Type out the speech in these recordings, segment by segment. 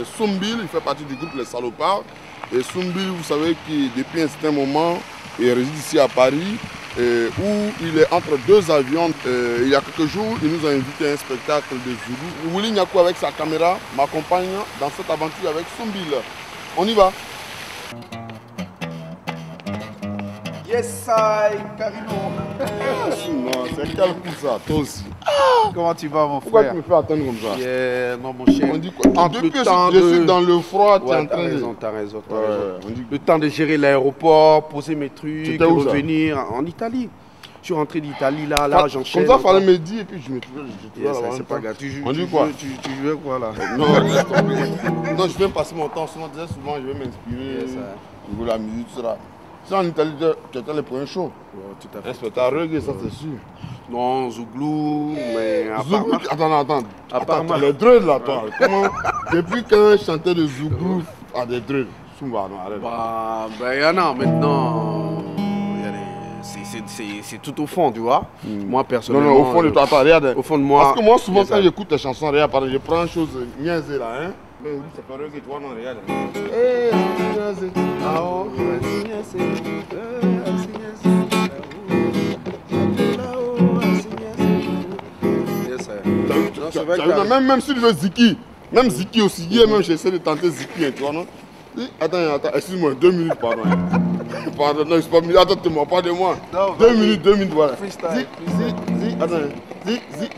Soumbil, il fait partie du groupe Les Salopards. Et Soumbil, vous savez qu'il depuis un certain moment, il réside ici à Paris, où il est entre deux avions. Il y a quelques jours, il nous a invité à un spectacle de Zoulou. Willy Nyakou avec sa caméra m'accompagne dans cette aventure avec Soumbil. On y va. Yes, I, Carino. Non, c'est quel coup ça, toi aussi. Comment tu vas, mon frère? Pourquoi tu me fais attendre comme ça? Yeah, non, mon cher. On dit quoi? Depuis que je suis dans le froid, tu es en train de... T'as raison. Dit... Le temps de gérer l'aéroport, poser mes trucs, revenir en Italie. Je suis rentré d'Italie, là, j'enchaîne. Comme ça, il fallait me dire, et puis je me trouvais... C'est pas grave. On dit quoi? Tu jouais quoi, là? Non, je viens passer mon temps. Souvent, je vais m'inspirer. De la musique, tout ça. Ça, en Italie, tu étais les premiers shows. Tout à fait. Un spectacle reggae, ça, c'est sûr. Non, Zouglou, mais... Zouglou, attends. Les drills, là, toi. Comment... Depuis qu'un chanteur de Zouglou a des drills, Soumba, non, arrête. Il y en a maintenant. C'est tout au fond, tu vois. Moi, personnellement... Non, au fond de toi, attends, regarde. Au fond de moi... Parce que moi, souvent, quand j'écoute tes chansons, regarde, je prends une chose niaisée, là, hein. Mais oui, c'est pas reggae, toi, non, regarde. Même si tu veux Ziki, même Ziki aussi, hier même j'essaie de tenter Ziki, tu vois, non? Attends, excuse-moi, 2 minutes, pardon. Pardon, non, je suis pas mis, attends, tu ne pas de moi. 2 minutes, voilà. Freestyle. Attends, Ziki,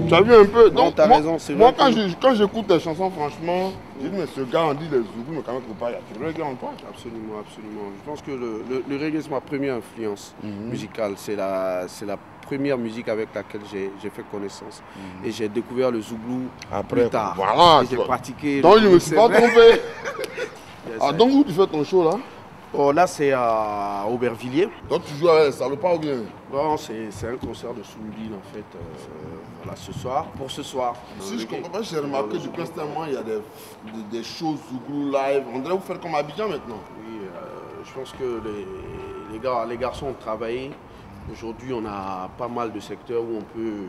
tu as vu un peu. Donc, t'as raison, c'est moi, quand j'écoute tes chansons, franchement, je dis, mais ce gars, on dit les Zougous, mais quand même, il y a du reggae en toi. Absolument. Je pense que le reggae, c'est ma première influence musicale. C'est la première musique avec laquelle j'ai fait connaissance. Et j'ai découvert le Zouglou plus tard. Voilà. J'ai pratiqué. Donc, je ne me suis pas trompé. Donc, où tu fais ton show, là? Oh, là, c'est à Aubervilliers. Donc, tu joues avec les Salopards ou bien? Non, c'est un concert de Soumbil, en fait, voilà, ce soir. Pour ce soir. Si je comprends pas, j'ai remarqué depuis un certain moment, il y a des shows Zouglou live. On devrait vous faire comme Abidjan maintenant. Oui, je pense que les garçons ont travaillé. Aujourd'hui, on a pas mal de secteurs où on peut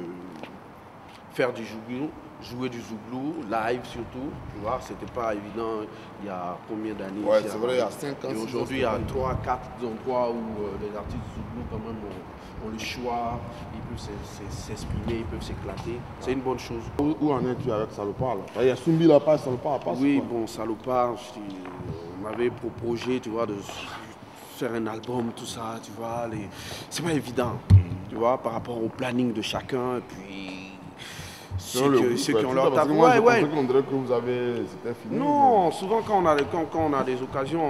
faire du Zouglou. Jouer du Zouglou, live surtout, tu vois, c'était pas évident il y a combien d'années. Ouais, c'est vrai, il y a 5 ans. Et aujourd'hui, il y a 3, 4 endroits où les artistes Zouglou, quand même, ont le choix, ils peuvent s'exprimer, ils peuvent s'éclater. C'est une bonne chose. Où en es-tu avec Salopard là? Il y a Soumbil là, pas Salopard, pas. Oui, bon, Salopard, on m'avait proposé, tu vois, de faire un album, tout ça, tu vois. C'est pas évident, tu vois, par rapport au planning de chacun, et puis. Ceux qui ont leur table. On dirait que vous avez... C'était fini. Non, souvent quand on a des occasions,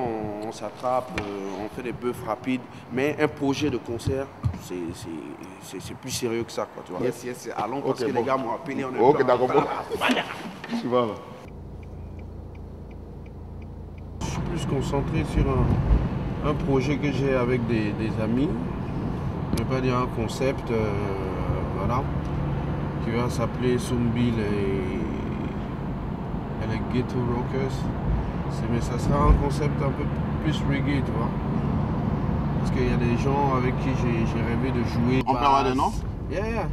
on s'attrape, on fait des bœufs rapides. Mais un projet de concert, c'est plus sérieux que ça, quoi, tu vois. Yes, allons, parce que les gars m'ont appelé. Ok, d'accord. Tu vas là. Je suis plus concentré sur un projet que j'ai avec des amis. Je ne vais pas dire un concept, voilà, qui va s'appeler Soumbil et les Ghetto Rockers. Mais ça sera un concept un peu plus reggae, tu vois. Parce qu'il y a des gens avec qui j'ai rêvé de jouer. On peut avoir des noms? Yeah.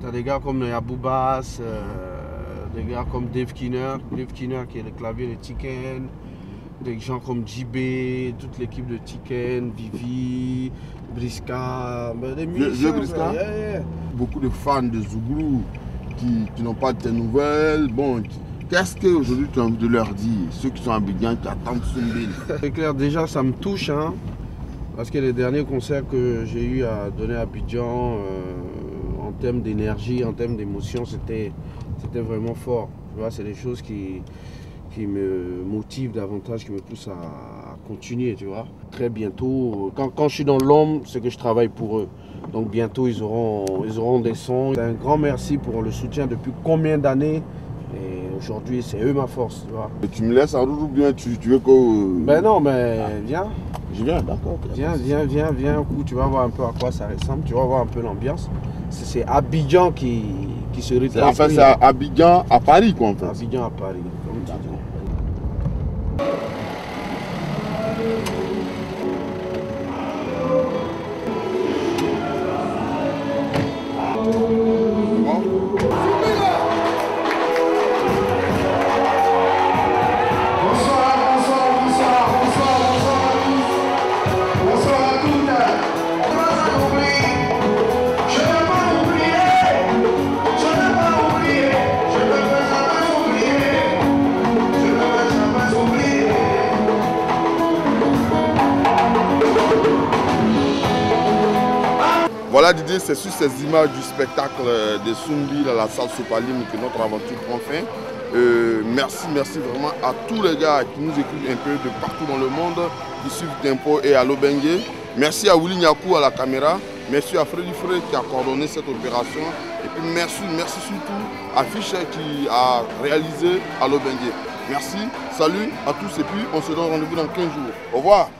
T'as des gars comme Abou Bass, des gars comme Dave Kinner qui est le clavier de Tiken, des gens comme JB, toute l'équipe de Tiken, Vivi, Briska, des musiciens. Briska? Yeah. Beaucoup de fans de Zouglou qui n'ont pas de tes nouvelles. Bon, qu'est-ce qu'aujourd'hui tu as envie de leur dire, ceux qui sont à Abidjan, qui attendent Soumbil? C'est clair, déjà ça me touche, hein, parce que les derniers concerts que j'ai eu à donner à Abidjan, en termes d'énergie, en termes d'émotion, c'était vraiment fort. Tu vois, c'est des choses qui me motivent davantage, qui me poussent à continuer, tu vois. Très bientôt, quand je suis dans l'ombre, c'est que je travaille pour eux. Donc bientôt, ils auront des sons. Un grand merci pour le soutien depuis combien d'années. Et aujourd'hui, c'est eux ma force, tu vois. Et tu me laisses en route ou bien tu veux que... Ben non, mais viens. Je viens, d'accord. Viens, un coup, tu vas voir un peu à quoi ça ressemble, tu vas voir un peu l'ambiance. C'est Abidjan qui se retranscrit. En fait, c'est Abidjan à Paris, quoi, en fait. Abidjan à Paris, comme tu dis. Voilà Didier, c'est sur ces images du spectacle de Soumbil à la salle Sopalim que notre aventure prend fin. Merci vraiment à tous les gars qui nous écoutent un peu de partout dans le monde, qui suivent Tempo et Allo Bengue. Merci à Willy Nyakou à la caméra. Merci à Freddy Frey qui a coordonné cette opération. Et puis merci surtout à Fischer qui a réalisé Allo Bengue. Merci, salut à tous et puis on se donne rendez-vous dans 15 jours. Au revoir.